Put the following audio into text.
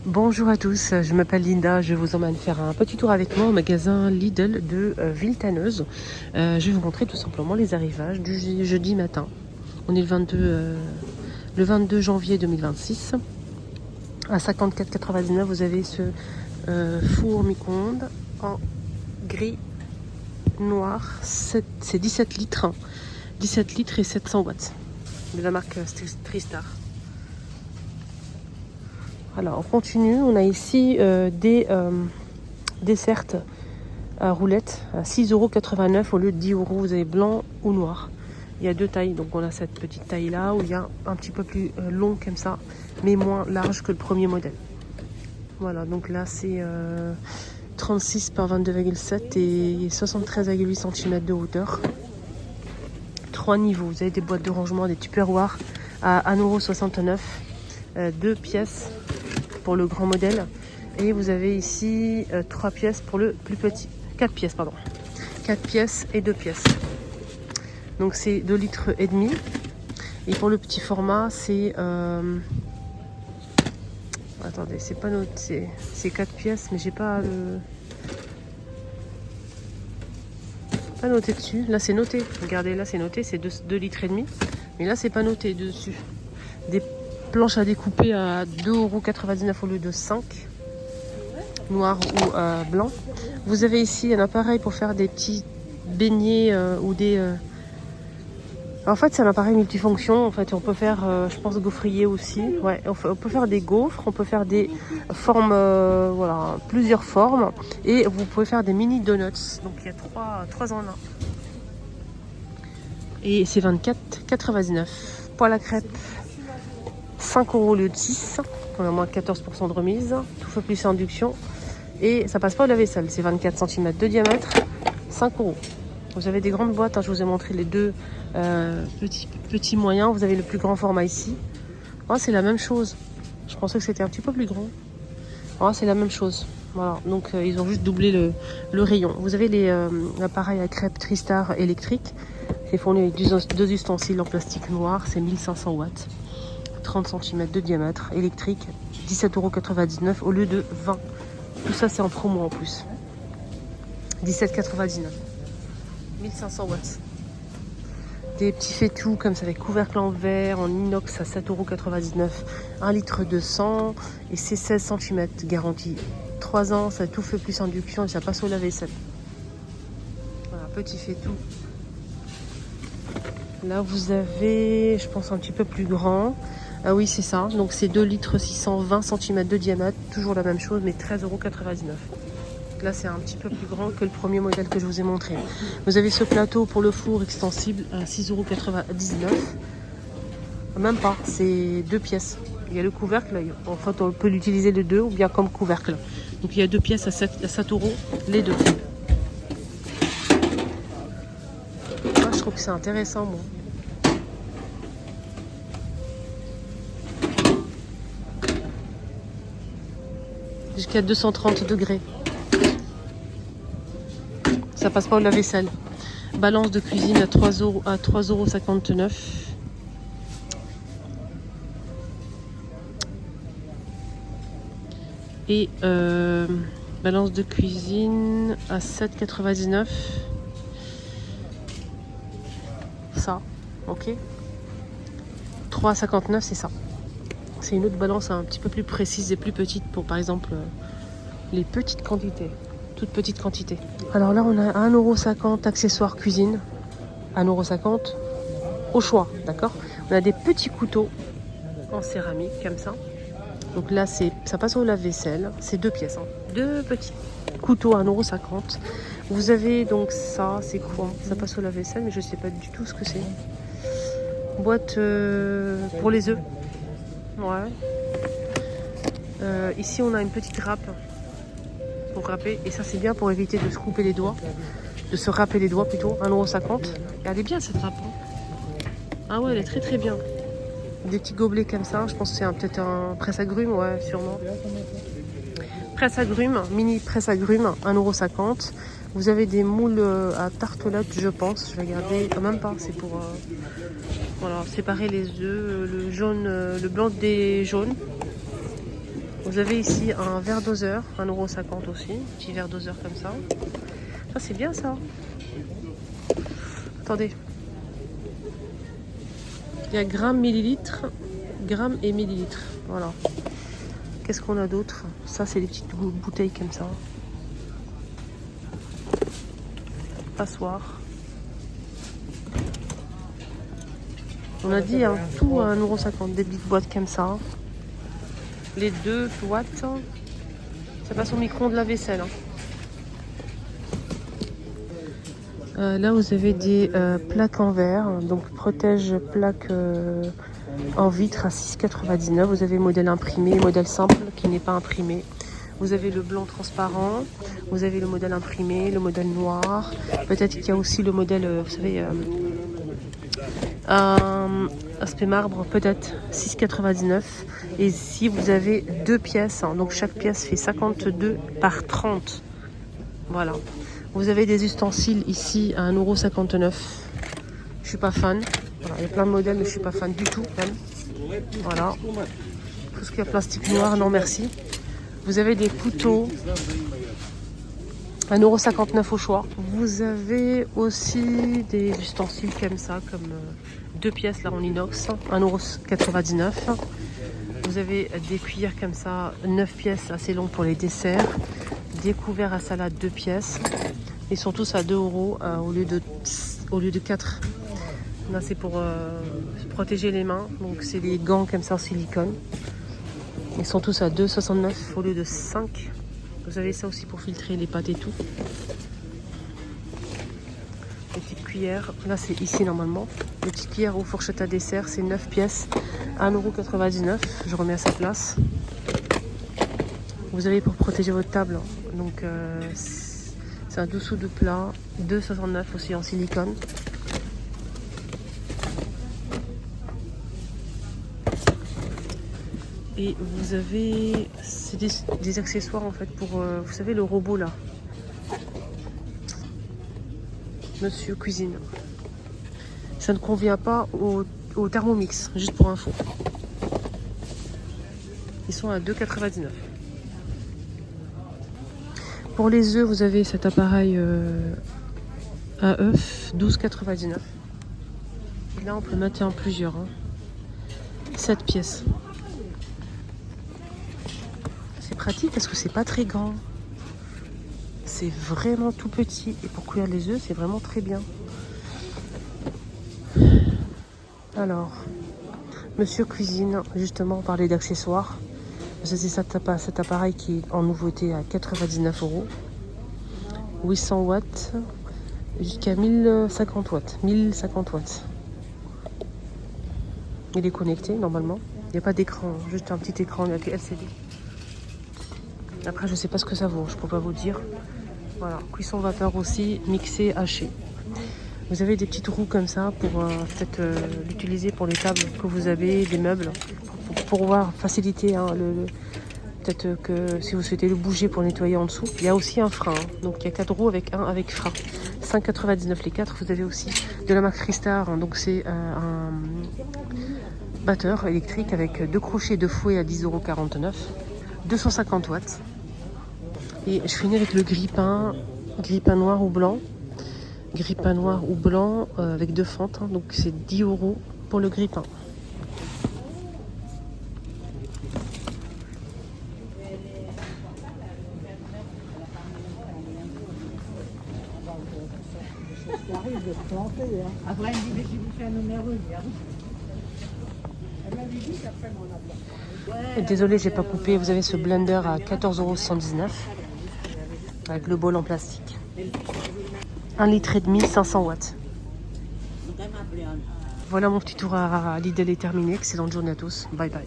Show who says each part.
Speaker 1: Bonjour à tous, je m'appelle Linda, je vous emmène faire un petit tour avec moi au magasin Lidl de Villetaneuse. Je vais vous montrer tout simplement les arrivages du jeudi matin. On est le 22 janvier 2026. À 54,99 vous avez ce four micro-ondes en gris noir. C'est 17 litres, 17 litres et 700 watts de la marque Tristar. Alors on continue, on a ici des desserts à roulettes à 6,89 € au lieu de 10 €. Vous avez blanc ou noir. Il y a deux tailles, donc on a cette petite taille là où il y a un petit peu plus long comme ça, mais moins large que le premier modèle. Voilà, donc là c'est 36 par 22,7 et 73,8 cm de hauteur. 3 niveaux, vous avez des boîtes de rangement, des tupperwares à 1,69 €, 2 pièces pour le grand modèle, et vous avez ici 3 pièces pour le plus petit, 4 pièces pardon, 4 pièces et 2 pièces, donc c'est 2,5 litres, et pour le petit format c'est attendez, c'est pas noté, c'est 4 pièces mais j'ai pas noté dessus. Là c'est noté, regardez, là c'est noté, c'est 2,5 litres, mais là c'est pas noté dessus. Des planches à découper à 2,99 € au lieu de 5, noir ou blanc. Vous avez ici un appareil pour faire des petits beignets ou des... En fait, c'est un appareil multifonction. En fait, on peut faire, je pense, gaufrier aussi. Ouais, on peut faire des gaufres, on peut faire des formes, voilà, plusieurs formes. Et vous pouvez faire des mini donuts. Donc, il y a 3 en 1. Et c'est 24,99 €. Poêle à crêpes, 5 € au lieu de 6. On a moins 14% de remise. Tout fait plus induction. Et ça passe pas au lave-vaisselle. C'est 24 cm de diamètre, 5 €. Vous avez des grandes boîtes, hein, je vous ai montré les deux petits moyens. Vous avez le plus grand format ici. Oh, c'est la même chose. Je pensais que c'était un petit peu plus grand. Oh, c'est la même chose. Voilà, donc ils ont juste doublé le rayon. Vous avez l'appareil à crêpes Tristar électrique. C'est fourni avec deux ustensiles en plastique noir. C'est 1500 watts. 30 cm de diamètre, électrique. 17,99 € au lieu de 20 €. Tout ça, c'est en promo en plus. 17,99 €. 1500 watts. Des petits faitous comme ça avec couvercle en verre, en inox à 7,99 €. 1 litre de sang et c'est 16 cm garantie. 3 ans, ça tout fait plus induction et ça passe au lave-vaisselle. Voilà, petit faitout. Là vous avez, je pense, un petit peu plus grand. Ah oui, c'est ça. Donc c'est 2 litres 620 cm de diamètre. Toujours la même chose, mais 13,99 €. Là, c'est un petit peu plus grand que le premier modèle que je vous ai montré. Vous avez ce plateau pour le four extensible à 6,99 €. Même pas, c'est 2 pièces. Il y a le couvercle. En fait, on peut l'utiliser les deux ou bien comme couvercle. Donc, il y a 2 pièces à 7 € les deux. Moi, je trouve que c'est intéressant, moi. Jusqu'à 230 degrés. Ça passe pas au lave-vaisselle. Balance de cuisine à 3,59 €. Et balance de cuisine à 7,99 €. Ça, ok. 3,59 €, c'est ça. C'est une autre balance un petit peu plus précise et plus petite pour, par exemple, les petites quantités. Toutes petites quantités. Alors là, on a 1,50 € accessoires cuisine. 1,50 € au choix, d'accord. On a des petits couteaux en céramique, comme ça. Donc là, ça passe au lave-vaisselle. C'est 2 pièces. Hein. 2 petits couteaux à 1,50 €. Vous avez donc ça, c'est quoi? Ça passe au lave-vaisselle, mais je ne sais pas du tout ce que c'est. Boîte pour les œufs. Ouais. Ici, on a une petite râpe pour râper. Et ça, c'est bien pour éviter de se couper les doigts. De se râper les doigts plutôt. 1,50 €. Elle est bien cette râpe. Hein. Ah ouais, elle est très très bien. Des petits gobelets comme ça. Je pense que c'est peut-être un presse-agrumes. Ouais, sûrement. Presse-agrumes. Mini presse-agrumes. 1,50 €. Vous avez des moules à tartelette, je pense. Je vais regarder. Ah, même pas. C'est pour voilà, séparer les œufs. Le jaune, le blanc des jaunes. Vous avez ici un verre doseur, 1,50 € aussi. Petit verre doseur comme ça. Ça, c'est bien ça. Attendez. Il y a grammes, millilitres, grammes et millilitres. Voilà. Qu'est-ce qu'on a d'autre? Ça, c'est des petites bouteilles comme ça. Passoire. On a dit tout à 1,50 €. Des petites boîtes comme ça. Les 2 boîtes, ça passe au micro-ondes de la vaisselle. Là, vous avez des plaques en verre. Donc, protège plaque en vitre à 6,99 €. Vous avez modèle imprimé, modèle simple qui n'est pas imprimé. Vous avez le blanc transparent. Vous avez le modèle imprimé, le modèle noir. Peut-être qu'il y a aussi le modèle, vous savez, aspect marbre, peut-être 6,99 €. Et si vous avez 2 pièces, donc chaque pièce fait 52 par 30. Voilà. Vous avez des ustensiles ici à 1,59 €. Je suis pas fan. Voilà, il y a plein de modèles, mais je suis pas fan du tout même. Voilà. Tout ce qui est plastique noir, non merci. Vous avez des couteaux. 1,59 € au choix. Vous avez aussi des ustensiles comme ça, comme 2 pièces là en inox, 1,99 €. Vous avez des cuillères comme ça, 9 pièces, assez longues pour les desserts. Des couverts à salade, 2 pièces. Ils sont tous à 2 € au lieu de 4. Là, c'est pour se protéger les mains. Donc, c'est des gants comme ça en silicone. Ils sont tous à 2,69 € au lieu de 5. Vous avez ça aussi pour filtrer les pâtes et tout. Les petites cuillères. Là, c'est ici normalement. Les petites cuillères aux fourchettes à dessert, c'est 9 pièces. 1,99 €. Je remets à sa place. Vous avez pour protéger votre table. Donc, c'est un dessous de plat. 2,69 € aussi en silicone. Et vous avez des accessoires en fait pour, vous savez, le robot là. Monsieur Cuisine. Ça ne convient pas au Thermomix, juste pour info. Ils sont à 2,99 €. Pour les œufs, vous avez cet appareil à œufs, 12,99 €. Et là, on peut mettre en plusieurs. 7 pièces. C'est pratique parce que c'est pas très grand. C'est vraiment tout petit. Et pour cuire les œufs, c'est vraiment très bien. Alors, Monsieur Cuisine, justement, on parlait d'accessoires. C'est cet appareil qui est en nouveauté à 99 €. 800 watts jusqu'à 1050 watts. 1050 watts. Il est connecté normalement. Il n'y a pas d'écran, juste un petit écran avec LCD. Après, je ne sais pas ce que ça vaut, je ne peux pas vous dire. Voilà, cuisson vapeur aussi, mixé, haché. Vous avez des petites roues comme ça pour peut-être l'utiliser pour les tables que vous avez, des meubles, pour pouvoir faciliter peut-être que si vous souhaitez le bouger pour nettoyer en dessous. Il y a aussi un frein, donc il y a 4 roues avec un avec frein. 5,99 € les 4. Vous avez aussi de la marque Freestar, donc c'est un batteur électrique avec 2 crochets de fouet à 10,49 €. 250 watts. Et je finis avec le grille-pain noir ou blanc. Grille-pain noir ou blanc avec 2 fentes. Donc c'est 10 € pour le grille-pain.
Speaker 2: Après, elle me dit, mais je vous fais un numéro hier. Elle m'avait dit qu'après mon appel.
Speaker 1: Désolée, j'ai pas coupé. Vous avez ce blender à 14,79 € avec le bol en plastique. 1,5 litre, 500 watts. Voilà, mon petit tour à Lidl est terminé. Excellente journée à tous. Bye bye.